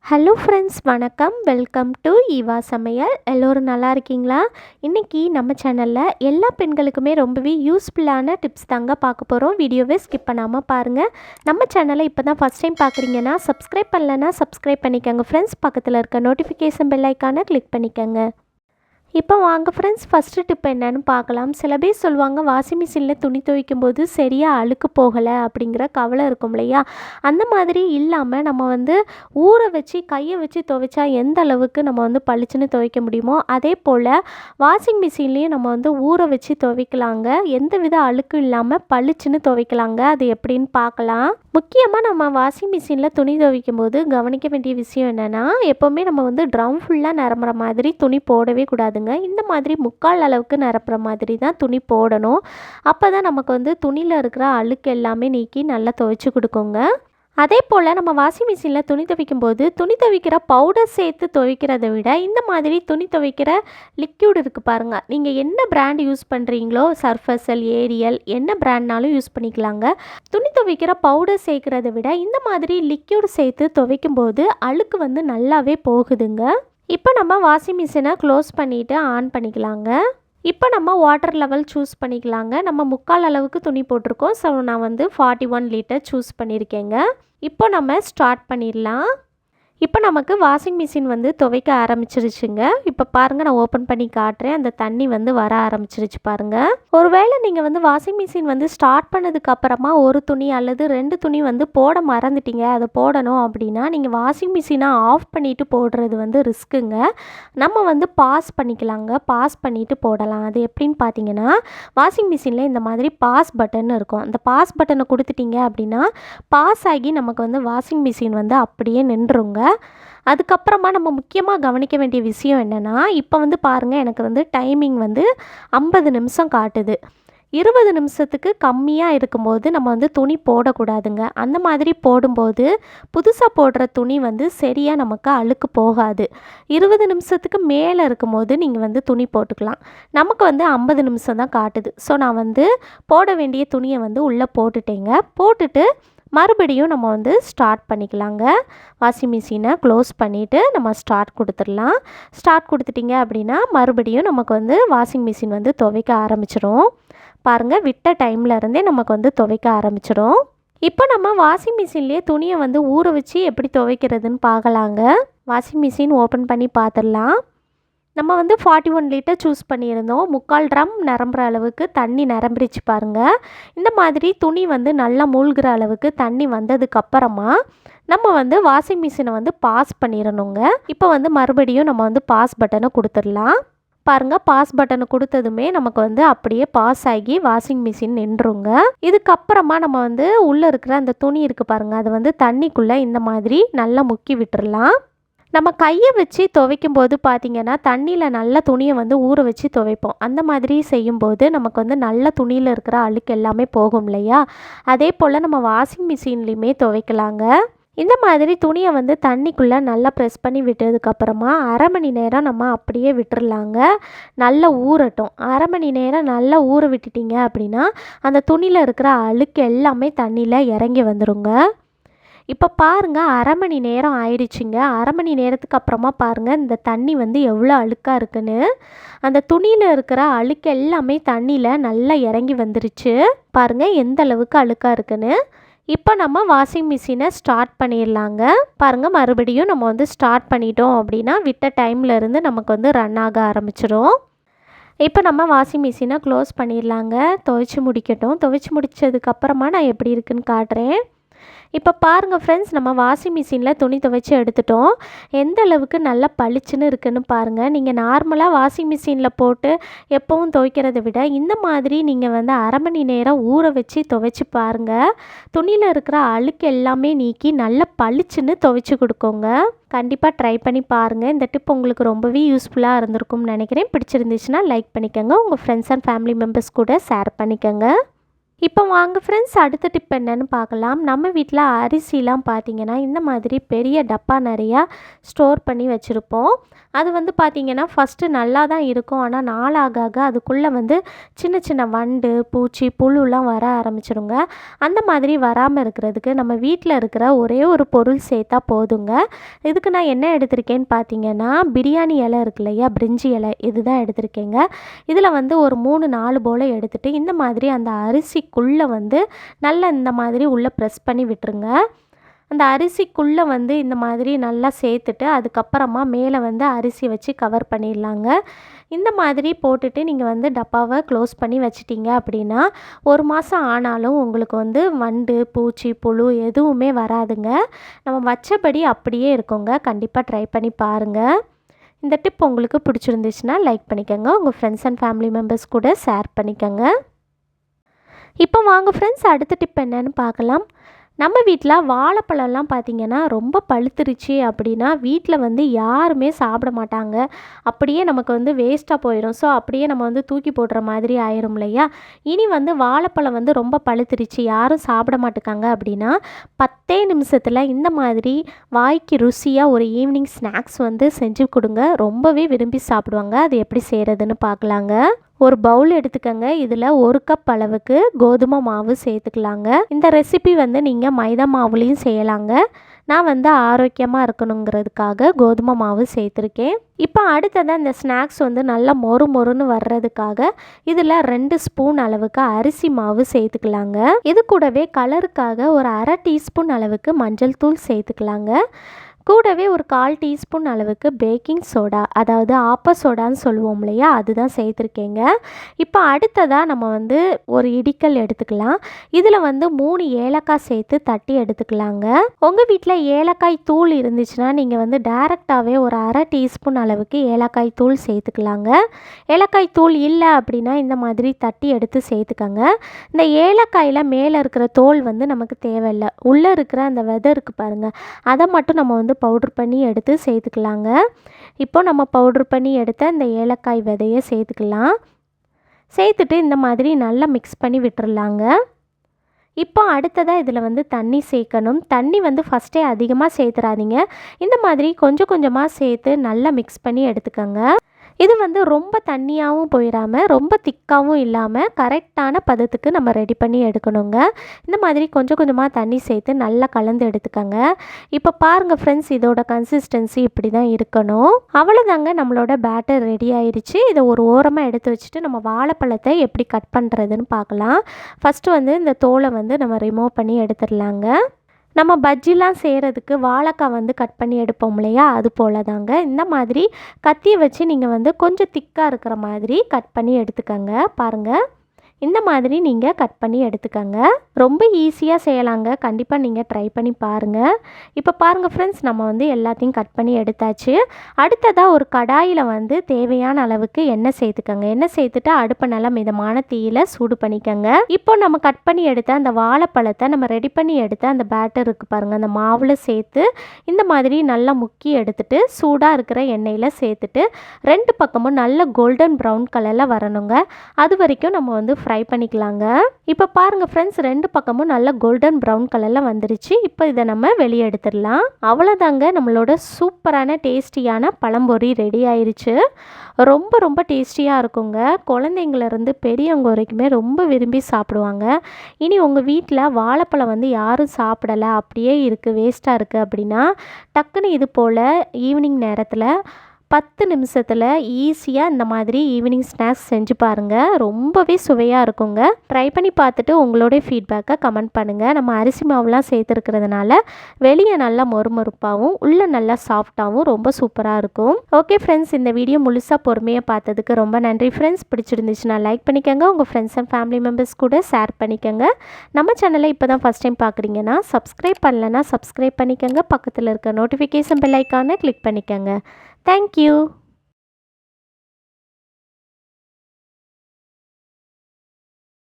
Hello friends, வணக்கம். Welcome to Eva சமையல். எல்லோரும் நல்லா இருக்கீங்களா? இன்றைக்கி நம்ம சேனலில் எல்லா பெண்களுக்குமே ரொம்பவே யூஸ்ஃபுல்லான டிப்ஸ் தாங்க பார்க்க போகிறோம். வீடியோவை ஸ்கிப் பண்ணாமல் பாருங்கள். நம்ம சேனலை இப்போ தான் ஃபஸ்ட் டைம் பார்க்குறீங்கன்னா சப்ஸ்கிரைப் பண்ணலைன்னா சப்ஸ்கிரைப் பண்ணிக்கோங்க ஃப்ரெண்ட்ஸ். பக்கத்தில் இருக்க நோட்டிஃபிகேஷன் பெல் ஐக்கானை கிளிக் பண்ணிக்கோங்க. இப்போ வாங்க ஃப்ரெண்ட்ஸ், ஃபஸ்ட்டு டிப் என்னன்னு பார்க்கலாம். சில பேர் சொல்லுவாங்க, வாஷிங் மிஷினில் துணி துவைக்கும் போது சரியாக அழுக்கு போகலை அப்படிங்கிற கவலை இருக்கும் இல்லையா? அந்த மாதிரி இல்லாமல் நம்ம ஊற வச்சு கையை வச்சு துவைச்சா எந்த அளவுக்கு நம்ம பளிச்சுன்னு துவைக்க முடியுமோ அதே போல் வாஷிங் மிஷின்லேயும் நம்ம ஊற வச்சு துவைக்கலாங்க. எந்த வித அழுக்கும் இல்லாமல் பளிச்சுன்னு துவைக்கலாங்க. அது எப்படின்னு பார்க்கலாம். முக்கியமாக நம்ம வாஷிங் மிஷினில் துணி துவைக்கும் போது கவனிக்க வேண்டிய விஷயம் என்னென்னா, எப்போவுமே நம்ம ட்ரம் ஃபுல்லாக நிரம்புற மாதிரி துணி போடவே கூடாதுங்க. இந்த மாதிரி முக்கால் அளவுக்கு நிரப்புற மாதிரி தான் துணி போடணும். அப்போ தான் நமக்கு துணியில் இருக்கிற அழுக்கு எல்லாமே நீக்கி நல்லா துவைச்சி கொடுக்குங்க. அதே போல் நம்ம வாஷிங் மிஷினில் துணி துவைக்கும் போது துணி துவைக்கிற பவுடர் சேர்த்து துவைக்கிறத விட இந்த மாதிரி துணி துவைக்கிற லிக்யூட் இருக்குது பாருங்கள். நீங்கள் என்ன பிராண்ட் யூஸ் பண்ணுறீங்களோ, சர்ஃபெக்சல், ஏரியல், என்ன பிராண்ட்னாலும் யூஸ் பண்ணிக்கலாங்க. துணி துவைக்கிற பவுடர் சேர்க்குறத விட இந்த மாதிரி லிக்யூட் சேர்த்து துவைக்கும் போது அழுக்கு நல்லாவே போகுதுங்க. இப்போ நம்ம வாஷிங் மிஷினை க்ளோஸ் பண்ணிவிட்டு ஆன் பண்ணிக்கலாங்க. இப்போ நம்ம வாட்டர் லெவல் சூஸ் பண்ணிக்கலாங்க. நம்ம முக்கால் அளவுக்கு துணி போட்டிருக்கோம். ஸோ நான் 41 லிட்டர் சூஸ் பண்ணியிருக்கேங்க. இப்போ நம்ம ஸ்டார்ட் பண்ணிடலாம். இப்போ நமக்கு வாஷிங் மிஷின் துவைக்க ஆரம்பிச்சிருச்சுங்க. இப்போ பாருங்கள், நான் ஓப்பன் பண்ணி காட்டுறேன். அந்த தண்ணி வர ஆரம்பிச்சிருச்சு பாருங்கள். ஒருவேளை நீங்கள் வாஷிங் மிஷின் ஸ்டார்ட் பண்ணதுக்கு அப்புறமா ஒரு துணி அல்லது 2 துணி போட மறந்துட்டீங்க, அதை போடணும் அப்படின்னா நீங்கள் வாஷிங் மிஷினை ஆஃப் பண்ணிவிட்டு போடுறது ரிஸ்க்குங்க. நம்ம பாஸ் பண்ணிக்கலாங்க. பாஸ் பண்ணிவிட்டு போடலாம். அது எப்படின்னு பார்த்தீங்கன்னா, வாஷிங் மிஷினில் இந்த மாதிரி பாஸ் பட்டன் இருக்கும். அந்த பாஸ் பட்டனை கொடுத்துட்டீங்க அப்படின்னா பாஸ் ஆகி நமக்கு வாஷிங் மிஷின் அப்படியே நின்றுங்க. அதுக்கப்புறமா நம்ம முக்கியமாக கவனிக்க வேண்டிய விஷயம் என்னென்னா, இப்போ பாருங்கள், எனக்கு டைமிங் 50 நிமிஷம் காட்டுது. 20 நிமிஷத்துக்கு கம்மியாக இருக்கும்போது நம்ம துணி போடக்கூடாதுங்க. அந்த மாதிரி போடும்போது புதுசாக போடுற துணி சரியாக நமக்கு அழுக்கு போகாது. 20 நிமிஷத்துக்கு மேலே இருக்கும்போது நீங்கள் துணி போட்டுக்கலாம். நமக்கு 50 நிமிஷம் தான் காட்டுது. ஸோ நான் போட வேண்டிய துணியை உள்ளே போட்டுட்டேங்க. போட்டுட்டு மறுபடியும் நம்ம ஸ்டார்ட் பண்ணிக்கலாங்க. வாஷிங் மிஷினை க்ளோஸ் பண்ணிவிட்டு நம்ம ஸ்டார்ட் கொடுத்துடலாம். ஸ்டார்ட் கொடுத்துட்டிங்க அப்படின்னா மறுபடியும் நமக்கு வாஷிங் மிஷின் துவைக்க ஆரம்பிச்சிடும். பாருங்கள், விட்ட டைமில் இருந்தே நமக்கு துவைக்க ஆரம்பிச்சிடும். இப்போ நம்ம வாஷிங் மிஷின்லேயே துணியை ஊற வச்சு எப்படி துவைக்கிறதுன்னு பார்க்கலாங்க. வாஷிங் மிஷின் ஓப்பன் பண்ணி பார்த்துடலாம். நம்ம 41 லிட்டர் சூஸ் பண்ணியிருந்தோம். முக்கால் ட்ரம் நிரம்புற அளவுக்கு தண்ணி நிரம்பிடுச்சு பாருங்கள். இந்த மாதிரி துணி நல்லா மூழ்கிற அளவுக்கு தண்ணி வந்ததுக்கப்புறமா நம்ம வாஷிங் மிஷினை பாஸ் பண்ணிடணுங்க. இப்போ மறுபடியும் நம்ம பாஸ் பட்டனை கொடுத்துடலாம். பாருங்கள், பாஸ் பட்டனை கொடுத்ததுமே நமக்கு அப்படியே பாஸ் ஆகி வாஷிங் மிஷின் நின்றுங்க. இதுக்கப்புறமா நம்ம உள்ளே இருக்கிற அந்த துணி இருக்குது பாருங்கள், அது தண்ணிக்குள்ளே இந்த மாதிரி நல்லா முக்கி விட்டுடலாம். நம்ம கையை வச்சு துவைக்கும் போது பார்த்திங்கன்னா தண்ணியில் நல்ல துணியை ஊற வச்சு துவைப்போம். அந்த மாதிரி செய்யும்போது நமக்கு நல்ல துணியில் இருக்கிற அழுக்கு எல்லாமே போகும் இல்லையா? அதே போல் நம்ம வாஷிங் மிஷின்லேயுமே துவைக்கலாங்க. இந்த மாதிரி துணியை தண்ணிக்குள்ளே நல்லா ப்ரெஸ் பண்ணி விட்டதுக்கப்புறமா அரை மணி நேரம் நம்ம அப்படியே விட்டுறலாங்க. நல்லா ஊறட்டும். அரை மணி நேரம் நல்லா ஊற விட்டுட்டிங்க அப்படின்னா அந்த துணியில் இருக்கிற அழுக்கு எல்லாமே தண்ணியில் இறங்கி வந்துடுங்க. இப்போ பாருங்கள், அரை மணி நேரம் ஆயிடுச்சுங்க. அரை மணி நேரத்துக்கு அப்புறமா பாருங்கள், இந்த தண்ணி எவ்வளோ அழுக்காக இருக்குன்னு. அந்த துணியில் இருக்கிற அழுக்கு எல்லாமே தண்ணியில் நல்லா இறங்கி வந்துருச்சு. பாருங்கள் எந்த அளவுக்கு அழுக்காக இருக்குன்னு. இப்போ நம்ம வாஷிங் மிஷினை ஸ்டார்ட் பண்ணிடலாங்க. பாருங்கள், மறுபடியும் நம்ம ஸ்டார்ட் பண்ணிட்டோம் அப்படின்னா விட்ட டைமில் இருந்து நமக்கு ரன் ஆக ஆரம்பிச்சிடும். இப்போ நம்ம வாஷிங் மிஷினை க்ளோஸ் பண்ணிடலாங்க. துவைச்சி முடிக்கட்டும். துவைச்சி முடித்ததுக்கப்புறமா நான் எப்படி இருக்குன்னு காட்டுறேன். இப்போ பாருங்கள் ஃப்ரெண்ட்ஸ், நம்ம வாஷிங் மிஷினில் துணி துவைச்சி எடுத்துட்டோம். எந்த அளவுக்கு நல்லா பளிச்சுன்னு இருக்குன்னு பாருங்கள். நீங்கள் நார்மலாக வாஷிங் மிஷினில் போட்டு எப்போவும் துவைக்கிறத விட இந்த மாதிரி நீங்கள் அரை மணி நேரம் ஊற வச்சு துவைச்சி பாருங்கள். துணியில் இருக்கிற அழுக்கு எல்லாமே நீக்கி நல்லா பளிச்சுன்னு துவைச்சி கொடுக்குங்க. கண்டிப்பாக ட்ரை பண்ணி பாருங்கள். இந்த டிப் உங்களுக்கு ரொம்பவே யூஸ்ஃபுல்லாக இருந்திருக்கும்னு நினைக்கிறேன். பிடிச்சிருந்துச்சுன்னா லைக் பண்ணிக்கோங்க. உங்கள் ஃப்ரெண்ட்ஸ் அண்ட் ஃபேமிலி மெம்பர்ஸ் கூட ஷேர் பண்ணிக்கோங்க. இப்போ வாங்க ஃப்ரெண்ட்ஸ், அடுத்த டிப் என்னன்னு பார்க்கலாம். நம்ம வீட்டில் அரிசிலாம் பார்த்திங்கன்னா இந்த மாதிரி பெரிய டப்பா நிறையா ஸ்டோர் பண்ணி வச்சுருப்போம். அது வந்து பார்த்திங்கன்னா ஃபஸ்ட்டு நல்லா தான் இருக்கும். ஆனால் நாளாக ஆக அதுக்குள்ளே வந்து சின்ன சின்ன வண்டு, பூச்சி, புழுலாம் வர ஆரம்பிச்சிருங்க. அந்த மாதிரி வராமல் இருக்கிறதுக்கு நம்ம வீட்டில் இருக்கிற ஒரே ஒரு பொருள் சேர்த்தா போதுங்க. இதுக்கு நான் என்ன எடுத்திருக்கேன்னு பார்த்திங்கன்னா, பிரியாணி இலை இருக்கு இல்லையா, பிரிஞ்சி இலை, இதுதான் எடுத்திருக்கேங்க. இதில் வந்து ஒரு 3-4 போல் எடுத்துகிட்டு இந்த மாதிரி அந்த அரிசிக்குள்ளே வந்து நல்லா இந்த மாதிரி உள்ளே ப்ரெஸ் பண்ணி விட்டுருங்க. அந்த அரிசிக்குள்ளே வந்து இந்த மாதிரி நல்லா சேர்த்துட்டு அதுக்கப்புறமா மேலே வந்து அரிசி வச்சு கவர் பண்ணிடலாங்க. இந்த மாதிரி போட்டுட்டு நீங்கள் வந்து டப்பாவை க்ளோஸ் பண்ணி வச்சிட்டிங்க அப்படின்னா 1 மாதம் ஆனாலும் உங்களுக்கு வந்து வண்டு, பூச்சி, புழு எதுவுமே வராதுங்க. நம்ம வச்சபடி அப்படியே இருக்குங்க. கண்டிப்பாக ட்ரை பண்ணி பாருங்கள். இந்த டிப் உங்களுக்கு பிடிச்சிருந்துச்சுன்னா லைக் பண்ணிக்கோங்க. உங்கள் ஃப்ரெண்ட்ஸ் அண்ட் ஃபேமிலி மெம்பர்ஸ் கூட ஷேர் பண்ணிக்கோங்க. இப்போ வாங்க ஃப்ரெண்ட்ஸ், அடுத்த டிப் என்னன்னு பார்க்கலாம். நம்ம வீட்டில் வாழைப்பழம்லாம் பார்த்திங்கன்னா ரொம்ப பழுத்துருச்சு அப்படின்னா வீட்டில் வந்து யாருமே சாப்பிட மாட்டாங்க. அப்படியே நமக்கு வந்து வேஸ்ட்டாக போயிடும். ஸோ அப்படியே நம்ம வந்து தூக்கி போடுற மாதிரி ஆயிரும் இல்லையா. இனி வந்து வாழைப்பழம் வந்து ரொம்ப பழுத்துருச்சு, யாரும் சாப்பிட மாட்டேக்காங்க அப்படின்னா 10 நிமிஷத்தில் இந்த மாதிரி வாய்க்கு ருசியாக ஒரு ஈவினிங் ஸ்நாக்ஸ் வந்து செஞ்சு கொடுங்க. ரொம்பவே விரும்பி சாப்பிடுவாங்க. அது எப்படி செய்கிறதுன்னு பார்க்கலாங்க. ஒரு பவுல் எடுத்துக்கங்க. இதில் 1 கப் அளவுக்கு கோதுமை மாவு சேர்த்துக்கலாங்க. இந்த ரெசிபி வந்து நீங்கள் மைதா மாவுலேயும் செய்யலாங்க. நான் வந்து ஆரோக்கியமாக இருக்கணுங்கிறதுக்காக கோதுமை மாவு சேர்த்துருக்கேன். இப்போ அடுத்ததாக இந்த ஸ்நாக்ஸ் வந்து நல்லா மொறு மொறுன்னு வர்றதுக்காக இதில் 2 ஸ்பூன் அளவுக்கு அரிசி மாவு சேர்த்துக்கலாங்க. இது கூடவே கலருக்காக ஒரு 1/2 டீஸ்பூன் அளவுக்கு மஞ்சள் தூள் சேர்த்துக்கலாங்க. கூடவே ஒரு 1/4 டீஸ்பூன் அளவுக்கு பேக்கிங் சோடா, அதாவது ஆப்ப சோடான்னு சொல்லுவோம் இல்லையா, அதுதான் சேர்த்துருக்கேங்க. இப்போ அடுத்ததாக நம்ம வந்து ஒரு இடிக்கல் எடுத்துக்கலாம். இதில் வந்து 3 ஏலக்காய் சேர்த்து தட்டி எடுத்துக்கலாங்க. உங்கள் வீட்டில் ஏலக்காய் தூள் இருந்துச்சுன்னா நீங்கள் வந்து டைரெக்டாகவே ஒரு 1/2 டீஸ்பூன் அளவுக்கு ஏலக்காய் தூள் சேர்த்துக்கலாங்க. ஏலக்காய் தூள் இல்லை அப்படின்னா இந்த மாதிரி தட்டி எடுத்து சேர்த்துக்கங்க. இந்த ஏலக்காயில் மேலே இருக்கிற தோல் வந்து நமக்கு தேவையில்லை. உள்ளே இருக்கிற அந்த விதை இருக்குது பாருங்கள், அதை மட்டும் நம்ம வந்து பவுட்ரு பண்ணி எடுத்து சேர்த்துக்கலாங்க. இப்போ நம்ம பவுட்ரு பண்ணி எடுத்த இந்த ஏலக்காய் விதையை சேர்த்துக்கலாம். சேர்த்துட்டு இந்த மாதிரி நல்லா மிக்ஸ் பண்ணி விட்டுறலாங்க. இப்போ அடுத்ததாக இதில் வந்து தண்ணி சேர்க்கணும். தண்ணி வந்து ஃபஸ்ட்டே அதிகமாக சேர்த்துறாதீங்க. இந்த மாதிரி கொஞ்சம் கொஞ்சமாக சேர்த்து நல்லா மிக்ஸ் பண்ணி எடுத்துக்கோங்க. இது வந்து ரொம்ப தண்ணியாகவும் போயிடாமல் ரொம்ப திக்காகவும் இல்லாமல் கரெக்டான பதத்துக்கு நம்ம ரெடி பண்ணி எடுக்கணுங்க. இந்த மாதிரி கொஞ்சம் கொஞ்சமாக தண்ணி சேர்த்து நல்லா கலந்து எடுத்துக்கோங்க. இப்போ பாருங்கள் ஃப்ரெண்ட்ஸ், இதோட கன்சிஸ்டன்சி இப்படி தான் இருக்கணும். அவ்வளோதாங்க, நம்மளோட பேட்டர் ரெடி ஆயிடுச்சு. இதை ஒரு ஓரமாக எடுத்து வச்சுட்டு நம்ம வாழைப்பழத்தை எப்படி கட் பண்ணுறதுன்னு பார்க்கலாம். ஃபஸ்ட்டு வந்து இந்த தோலை வந்து நம்ம ரிமூவ் பண்ணி எடுத்துடலாங்க. நம்ம பஜ்ஜிலாம் செய்கிறதுக்கு வாழைக்காய் வந்து கட் பண்ணி எடுப்போம் இல்லையா, அது போல் தாங்க. இந்த மாதிரி கத்தியை வச்சு நீங்கள் வந்து கொஞ்சம் திக்காக இருக்கிற மாதிரி கட் பண்ணி எடுத்துக்கோங்க. பாருங்கள், இந்த மாதிரி நீங்கள் கட் பண்ணி எடுத்துக்கோங்க. ரொம்ப ஈஸியாக செய்யலாங்க. கண்டிப்பாக நீங்கள் ட்ரை பண்ணி பாருங்கள். இப்போ பாருங்கள் ஃப்ரெண்ட்ஸ், நம்ம வந்து எல்லாத்தையும் கட் பண்ணி எடுத்தாச்சு. அடுத்ததாக ஒரு கடாயில் வந்து தேவையான அளவுக்கு எண்ணெய் சேர்த்துக்கோங்க. எண்ணெய் சேர்த்துட்டு அடுப்பை நல்லா மிதமான தீயில் சூடு பண்ணிக்கோங்க. இப்போ நம்ம கட் பண்ணி எடுத்த அந்த வாழைப்பழத்தை நம்ம ரெடி பண்ணி எடுத்த அந்த பேட்டர் இருக்குது பாருங்கள், அந்த மாவில் சேர்த்து இந்த மாதிரி நல்லா முக்கி எடுத்துட்டு சூடாக இருக்கிற எண்ணெயில் சேர்த்துட்டு 2 பக்கமும் நல்ல கோல்டன் ப்ரௌன் கலரில் வரணுங்க. அது வரைக்கும் நம்ம வந்து ஃப்ரை பண்ணிக்கலாங்க. இப்போ பாருங்கள் ஃப்ரெண்ட்ஸ், 2 பக்கமும் நல்ல கோல்டன் ப்ரௌன் கலரில் வந்துருச்சு. இப்போ இதை நம்ம வெளியே எடுத்துடலாம். அவ்வளோதாங்க, நம்மளோட சூப்பரான டேஸ்டியான பழம்பொரி ரெடி ஆயிடுச்சு. ரொம்ப ரொம்ப டேஸ்டியாக இருக்குங்க. குழந்தைங்கள்லேருந்து பெரியவங்க வரைக்குமே ரொம்ப விரும்பி சாப்பிடுவாங்க. இனி உங்கள் வீட்டில் வாழைப்பழம் வந்து யாரும் சாப்பிடலை, அப்படியே இருக்குது, வேஸ்ட்டாக இருக்குது அப்படின்னா டக்குன்னு இது போல் ஈவினிங் நேரத்தில் 10 நிமிஷத்தில் ஈஸியாக இந்த மாதிரி ஈவினிங் ஸ்நாக்ஸ் செஞ்சு பாருங்கள். ரொம்பவே சுவையாக இருக்குங்க. ட்ரை பண்ணி பார்த்துட்டு உங்களுடைய ஃபீட்பேக்கை கமெண்ட் பண்ணுங்கள். நம்ம அரிசி மாவுலாம் சேர்த்துருக்கிறதுனால வெளியே நல்லா மொறுமொறுப்பாகவும் உள்ளே நல்லா சாஃப்டாகவும் ரொம்ப சூப்பராக இருக்கும். ஓகே ஃப்ரெண்ட்ஸ், இந்த வீடியோ முழுசாக பொறுமையாக பார்த்ததுக்கு ரொம்ப நன்றி ஃப்ரெண்ட்ஸ். பிடிச்சிருந்துச்சுன்னா லைக் பண்ணிக்கோங்க. உங்கள் ஃப்ரெண்ட்ஸ் அண்ட் ஃபேமிலி மெம்பர்ஸ் கூட ஷேர் பண்ணிக்கோங்க. நம்ம சேனலை இப்போ தான் ஃபஸ்ட் டைம் பார்க்குறீங்கன்னா சப்ஸ்கிரைப் பண்ணலைன்னா சப்ஸ்கிரைப் பண்ணிக்கோங்க. பக்கத்தில் இருக்க நோட்டிஃபிகேஷன் பெல் ஐக்கானை கிளிக் பண்ணிக்கோங்க. Thank you.